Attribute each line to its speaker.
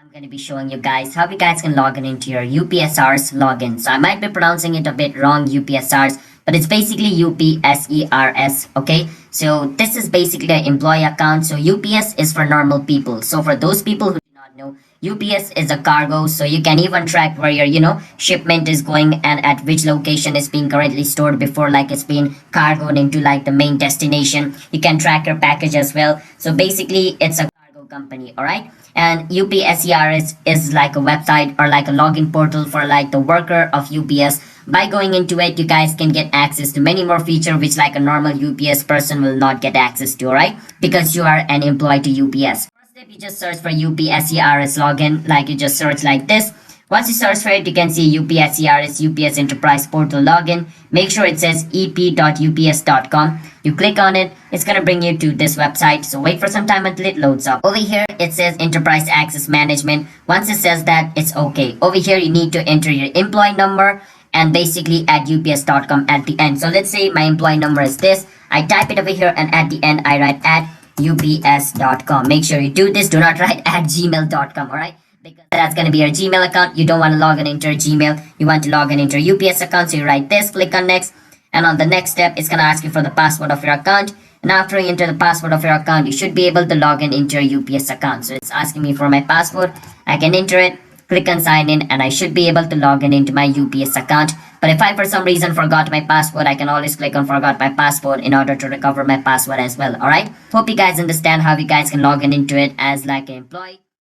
Speaker 1: I'm going to be showing you guys how you guys can log in into your UPSR's login. So I might be pronouncing it a bit wrong, UPSR's, but it's basically UPSERS, okay? So this is basically an employee account. So UPS is for normal people. So for those people who do not know, UPS is a cargo, so you can even track where your, shipment is going and at which location is being currently stored before like it's been cargoed into like the main destination. You can track your package as well. So basically it's a cargo company, all right? And UPSERS is like a website or like a login portal for like the worker of UPS. By going into it, you guys can get access to many more features which like a normal UPS person will not get access to, alright? Because you are an employee to UPS. First step, you just search for UPSERS login, like you just search like this. Once you search for it, you can see UPSERS UPS Enterprise Portal login. Make sure it says ep.ups.com. You click on it, it's gonna bring you to this website. So wait for some time until it loads up. Over here, it says Enterprise Access Management. Once it says that, it's okay. Over here, you need to enter your employee number and basically add ups.com at the end. So let's say my employee number is this. I type it over here and at the end, I write at ups.com. Make sure you do this. Do not write at gmail.com, alright? Because that's going to be your Gmail account. You don't want to log in into your Gmail. You want to log in into your UPS account. So you write this, click on next. And on the next step, it's going to ask you for the password of your account. And after you enter the password of your account, you should be able to log in into your UPS account. So it's asking me for my password. I can enter it, click on sign in, and I should be able to log in into my UPS account. But if I for some reason forgot my password, I can always click on forgot my password in order to recover my password as well. Alright? Hope you guys understand how you guys can log in into it as like an employee.